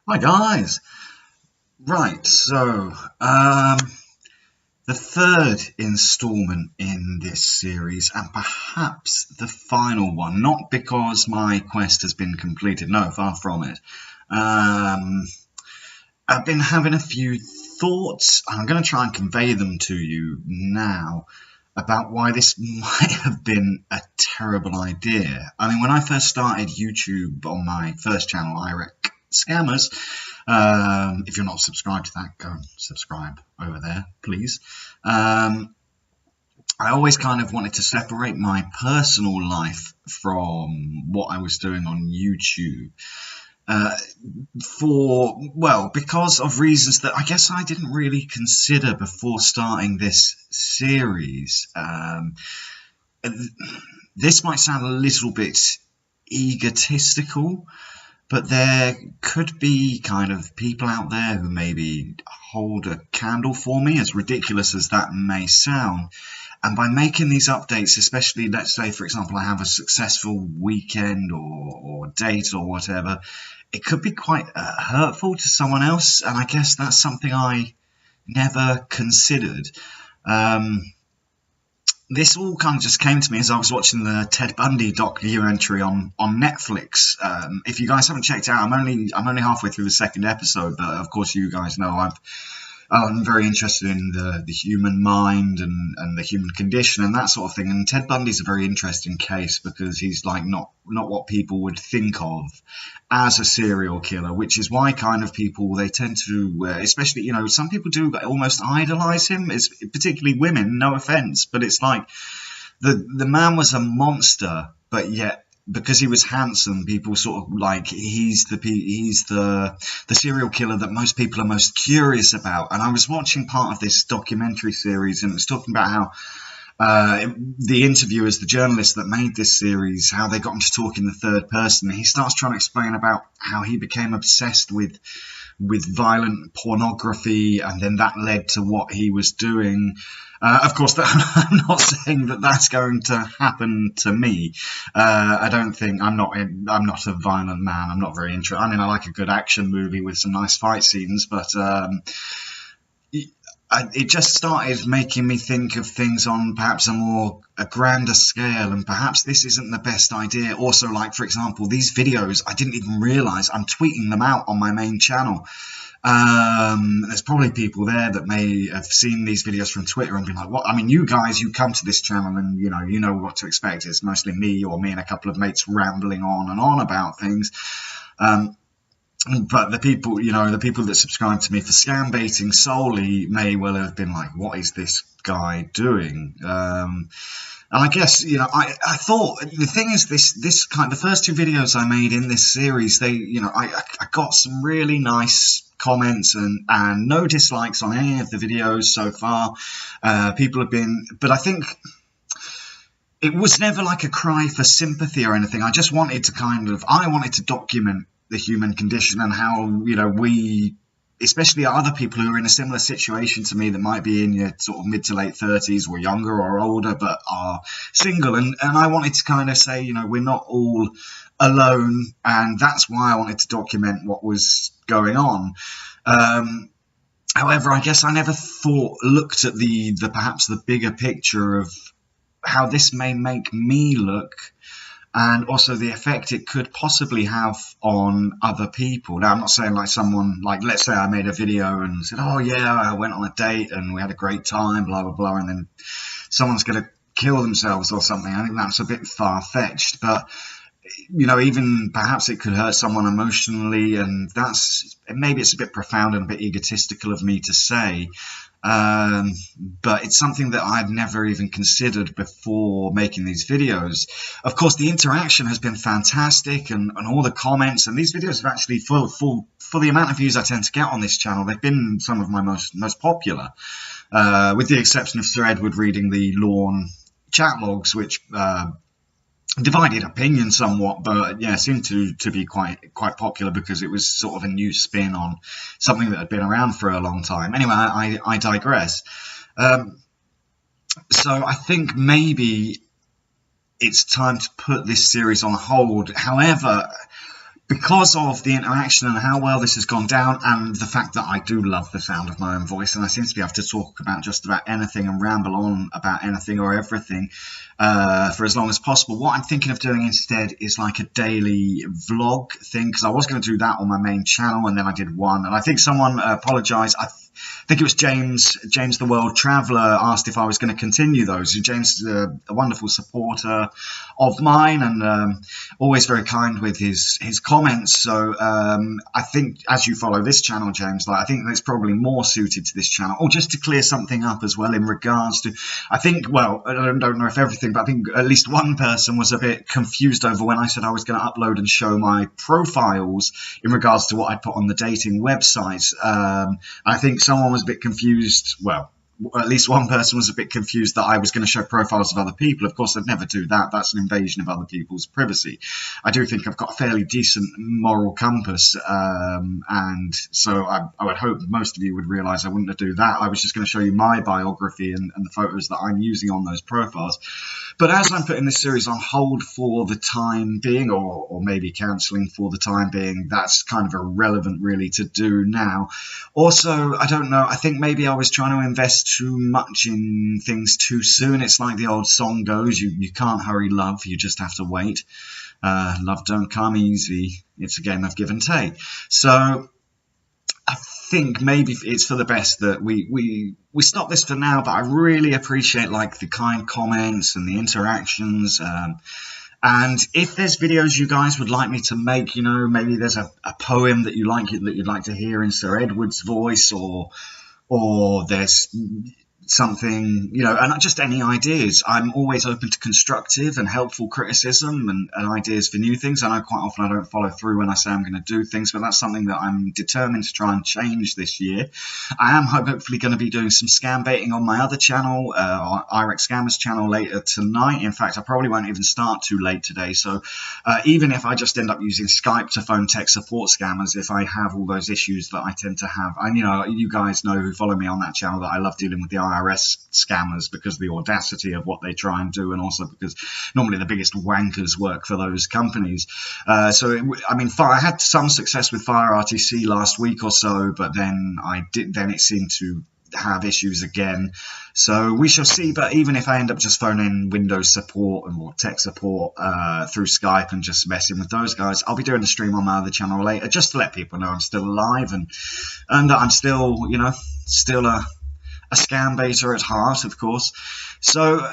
Hi guys. Right, so the third installment in this series, and perhaps the final one, not because my quest has been completed, no, far from it. I've been having a few thoughts, and I'm going to try and convey them to you now about why this might have been a terrible idea. I mean, when I first started YouTube on my first channel, IREC Scammers, if you're not subscribed to that, go and subscribe over there, please. I always kind of wanted to separate my personal life from what I was doing on YouTube. Because of reasons that I guess I didn't really consider before starting this series. This might sound a little bit egotistical, but there could be kind of people out there who maybe hold a candle for me, as ridiculous as that may sound. And by making these updates, especially, let's say, for example, I have a successful weekend or date or whatever, it could be quite hurtful to someone else. And I guess that's something I never considered. This all kind of just came to me as I was watching the Ted Bundy documentary on Netflix. If you guys haven't checked it out, I'm only halfway through the second episode, but of course you guys know I'm very interested in the human mind and the human condition and that sort of thing. And Ted Bundy's a very interesting case because he's like not what people would think of as a serial killer, which is why kind of people, they tend to, especially, you know, some people do almost idolize him, particularly women, no offense, but it's like the man was a monster, but yet because he was handsome, people sort of like he's the serial killer that most people are most curious about. And I was watching part of this documentary series, and it was talking about how the interviewers, the journalists that made this series, how they got him to talk in the third person. He starts trying to explain about how he became obsessed with violent pornography, and then that led to what he was doing. Of course, I'm not saying that that's going to happen to me. I don't think I'm not a violent man. I'm not very interested. I mean, I like a good action movie with some nice fight scenes, but it just started making me think of things on perhaps a grander scale, and perhaps this isn't the best idea. Also, like, for example, these videos, I didn't even realize I'm tweeting them out on my main channel. There's probably people there that may have seen these videos from Twitter and been like, what? I mean, you guys, you come to this channel and you know what to expect. It's mostly me and a couple of mates rambling on and on about things. But the people that subscribe to me for scam baiting solely may well have been like, what is this guy doing? And I guess, I thought the thing is the first two videos I made in this series, I got some really nice comments and no dislikes on any of the videos so far. People have been, but I think it was never like a cry for sympathy or anything. I just wanted to document the human condition and how, we, especially other people who are in a similar situation to me that might be in your sort of mid to late 30s or younger or older but are single, and I wanted to kind of say, we're not all alone, and that's why I wanted to document what was going on. However, I guess I never looked at perhaps the bigger picture of how this may make me look, and also the effect it could possibly have on other people. Now, I'm not saying like someone, like, let's say I made a video and said, oh yeah, I went on a date and we had a great time, blah, blah, blah, and then someone's going to kill themselves or something. I think that's a bit far-fetched, but, even perhaps it could hurt someone emotionally, and maybe it's a bit profound and a bit egotistical of me to say. But it's something that I'd never even considered before making these videos. Of course, the interaction has been fantastic, and all the comments, and these videos have actually, for the amount of views I tend to get on this channel, they've been some of my most popular, with the exception of Sir Edward reading the Lawn chat logs, which divided opinion somewhat, but yeah, seemed to be quite popular because it was sort of a new spin on something that had been around for a long time. Anyway, I digress. So I think maybe it's time to put this series on hold. However, because of the interaction and how well this has gone down, and the fact that I do love the sound of my own voice, and I seem to be able to talk about just about anything and ramble on about anything or everything for as long as possible, what I'm thinking of doing instead is like a daily vlog thing, because I was going to do that on my main channel, and then I did one, and I think someone apologised. I think it was James the World Traveller asked if I was going to continue those. James is a wonderful supporter of mine, and always very kind with his comments. So I think as you follow this channel, James, like, I think that's probably more suited to this channel. Or just to clear something up as well in regards to, I think, well, I don't know if everything, but I think at least one person was a bit confused over when I said I was going to upload and show my profiles in regards to what I put on the dating websites. I think someone was a bit confused. Well, at least one person was a bit confused that I was going to show profiles of other people. Of course, I'd never do that. That's an invasion of other people's privacy. I do think I've got a fairly decent moral compass, and so I would hope most of you would realise I wouldn't do that. I was just going to show you my biography and the photos that I'm using on those profiles. But as I'm putting this series on hold for the time being, or maybe cancelling for the time being, that's kind of irrelevant really to do now. Also, I don't know, I think maybe I was trying to invest too much in things too soon. It's like the old song goes, you can't hurry love, you just have to wait. Love don't come easy, it's a game of give and take. So I think maybe it's for the best that we stop this for now, but I really appreciate like the kind comments and the interactions. And if there's videos you guys would like me to make, you know, maybe there's a poem that you'd like to hear in Sir Edward's voice, or there's something, you know, and just any ideas. I'm always open to constructive and helpful criticism and ideas for new things. I know quite often I don't follow through when I say I'm going to do things, but that's something that I'm determined to try and change this year. I am hopefully going to be doing some scam baiting on my other channel, IREX Scammers channel, later tonight. In fact, I probably won't even start too late today. So even if I just end up using Skype to phone tech support scammers, if I have all those issues that I tend to have, and you know, you guys know who follow me on that channel that I love dealing with the IRS scammers because of the audacity of what they try and do, and also because normally the biggest wankers work for those companies. I mean, I had some success with Fire RTC last week or so, but then it seemed to have issues again. So we shall see. But even if I end up just phoning Windows support and more tech support through Skype and just messing with those guys, I'll be doing a stream on my other channel later, just to let people know I'm still alive and that I'm still, you know, still a scam baiter at heart, of course. So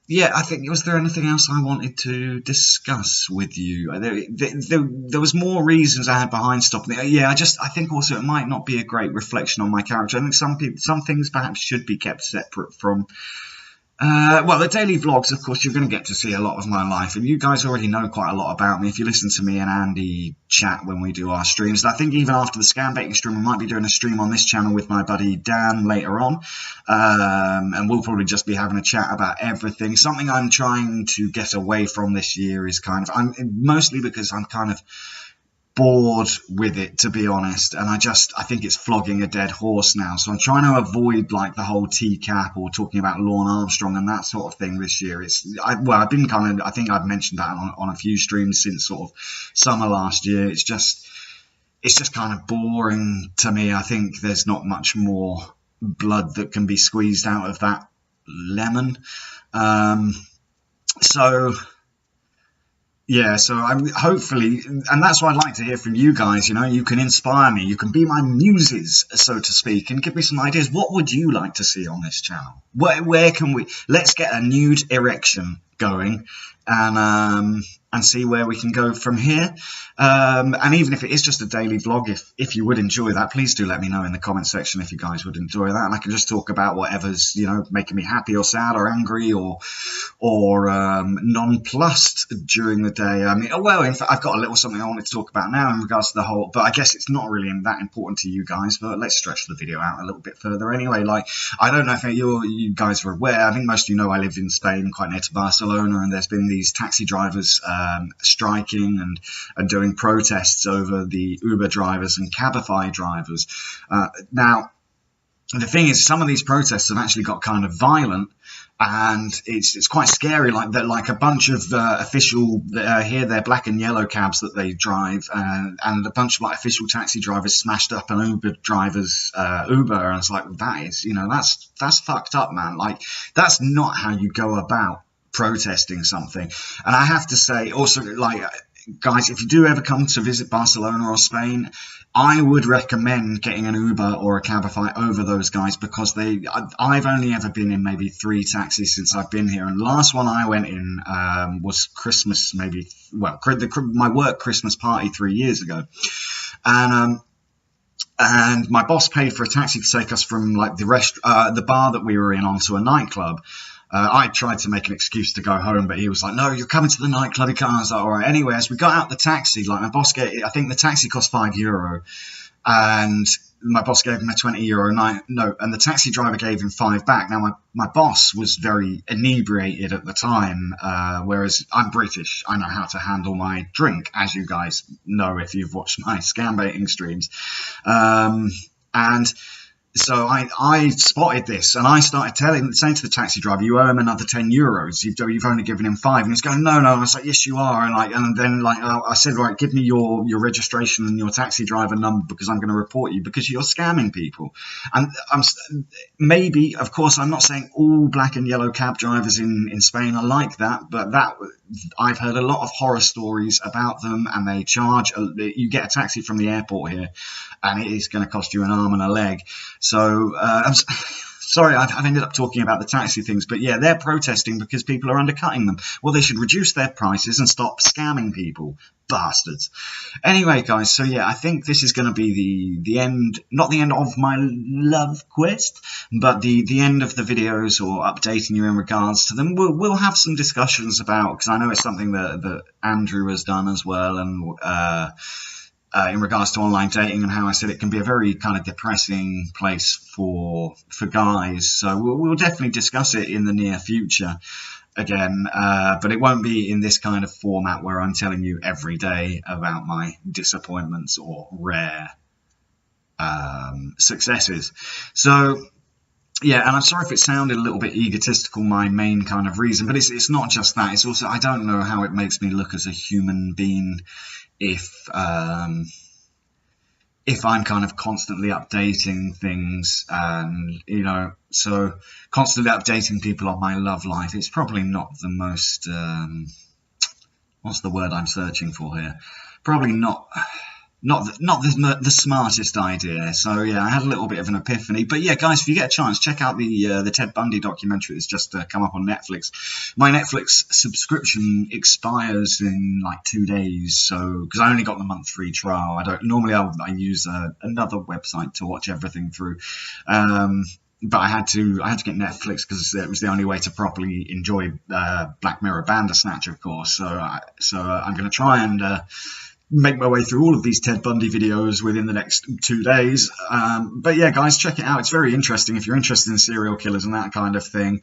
yeah, I think, was there anything else I wanted to discuss with you? There was more reasons I had behind stopping it. Yeah, I think also it might not be a great reflection on my character. I think some things perhaps should be kept separate from. Well, the daily vlogs, of course, you're going to get to see a lot of my life, and you guys already know quite a lot about me if you listen to me and Andy chat when we do our streams. I think even after the scam baiting stream, we might be doing a stream on this channel with my buddy Dan later on, and we'll probably just be having a chat about everything. Something I'm trying to get away from this year is mostly because I'm kind of bored with it, to be honest, and I think it's flogging a dead horse now. So I'm trying to avoid like the whole TCAP or talking about Lorne Armstrong and that sort of thing this year. I've been I think I've mentioned that on a few streams since sort of summer last year. It's just kind of boring to me. I think there's not much more blood that can be squeezed out of that lemon. Yeah, so I'm hopefully, and that's what I'd like to hear from you guys. You know, you can inspire me. You can be my muses, so to speak, and give me some ideas. What would you like to see on this channel? Where can let's get a nude erection going, and see where we can go from here. And even if it is just a daily vlog, if you would enjoy that, please do let me know in the comment section if you guys would enjoy that, and I can just talk about whatever's, you know, making me happy or sad or angry or nonplussed during the day. I mean, well, in fact, I've got a little something I wanted to talk about now in regards to the whole, but I guess it's not really that important to you guys, but let's stretch the video out a little bit further anyway. Like, I don't know if you guys are aware, I think most of you know I live in Spain, quite near to Barcelona, and there's been these taxi drivers striking and doing protests over the Uber drivers and Cabify drivers. Now, the thing is, some of these protests have actually got kind of violent, and it's quite scary. Like that, like a bunch of official here, they're black and yellow cabs that they drive, and a bunch of like official taxi drivers smashed up an Uber driver's Uber, and it's like, that is, that's fucked up, man. Like, that's not how you go about protesting something. And I have to say also, like, guys, if you do ever come to visit Barcelona or Spain, I would recommend getting an Uber or a Cabify over those guys, because I've only ever been in maybe 3 taxis since I've been here, and the last one I went in was Christmas, my work Christmas party 3 years ago, and my boss paid for a taxi to take us from like the bar that we were in onto a nightclub. I tried to make an excuse to go home, but he was like, "No, you're coming to the nightclub." I was like, "All right." Anyway, as we got out the taxi, like my boss I think the taxi cost €5, and my boss gave him a €20 note, and the taxi driver gave him 5 back. Now my boss was very inebriated at the time, whereas I'm British. I know how to handle my drink, as you guys know if you've watched my scam baiting streams, and so I spotted this, and I started saying to the taxi driver, "You owe him another €10. You've only given him 5." And he's going, "No, no." And I was like, "Yes, you are." And then I said, "Right, give me your registration and your taxi driver number, because I'm going to report you because you're scamming people." And maybe, of course, I'm not saying all black and yellow cab drivers in Spain are like that, but I've heard a lot of horror stories about them, and they charge. You get a taxi from the airport here, and it is going to cost you an arm and a leg. So I'm sorry, I've ended up talking about the taxi things, but yeah, they're protesting because people are undercutting them. Well, they should reduce their prices and stop scamming people. Bastards. Anyway, guys, so yeah, I think this is going to be the end, not the end of my love quest, but the end of the videos, or updating you in regards to them. We'll have some discussions about, because I know it's something that Andrew has done as well, and in regards to online dating, and how I said it can be a very kind of depressing place for guys. So we'll definitely discuss it in the near future again, but it won't be in this kind of format where I'm telling you every day about my disappointments or rare successes. So yeah, and I'm sorry if it sounded a little bit egotistical, my main kind of reason, but it's not just that. It's also, I don't know how it makes me look as a human being if I'm kind of constantly updating things, and so constantly updating people on my love life, it's probably not the most what's the word I'm searching for here? Probably not the smartest idea. So yeah, I had a little bit of an epiphany. But yeah, guys, if you get a chance, check out the Ted Bundy documentary that's just come up on Netflix. My Netflix subscription expires in like 2 days, so because I only got the month free trial. I use another website to watch everything through. But I had to get Netflix because it was the only way to properly enjoy Black Mirror Bandersnatch, of course. So I'm going to try and make my way through all of these Ted Bundy videos within the next 2 days. But yeah, guys, check it out. It's very interesting if you're interested in serial killers and that kind of thing.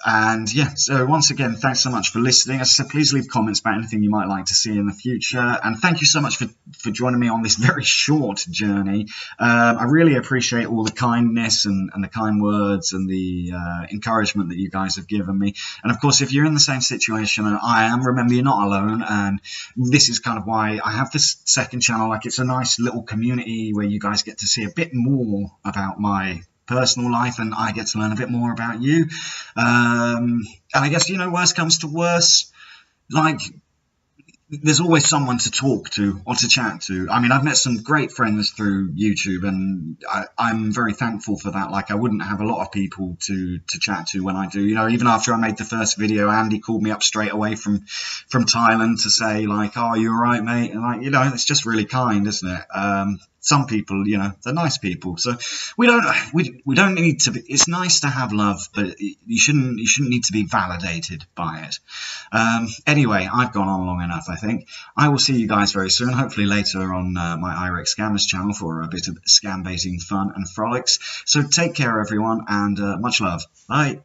And yeah, so once again, thanks so much for listening. As I said, please leave comments about anything you might like to see in the future. And thank you so much for joining me on this very short journey. I really appreciate all the kindness and the kind words and the encouragement that you guys have given me. And of course, if you're in the same situation and I am, remember, you're not alone. And this is kind of why I have this second channel. Like, it's a nice little community where you guys get to see a bit more about my personal life, and I get to learn a bit more about you. And I guess, worst comes to worst, like, there's always someone to talk to or to chat to. I mean, I've met some great friends through YouTube, and I'm very thankful for that. Like, I wouldn't have a lot of people to chat to when I do. Even after I made the first video, Andy called me up straight away from Thailand to say, like, "Oh, you all right, mate?" And like, it's just really kind, isn't it? Some people, they're nice people. So we don't need to be. It's nice to have love, but you shouldn't need to be validated by it. Anyway, I've gone on long enough, I think. I will see you guys very soon, hopefully later on my IREX Scammers channel for a bit of scam baiting fun and frolics. So take care, everyone, and much love. Bye.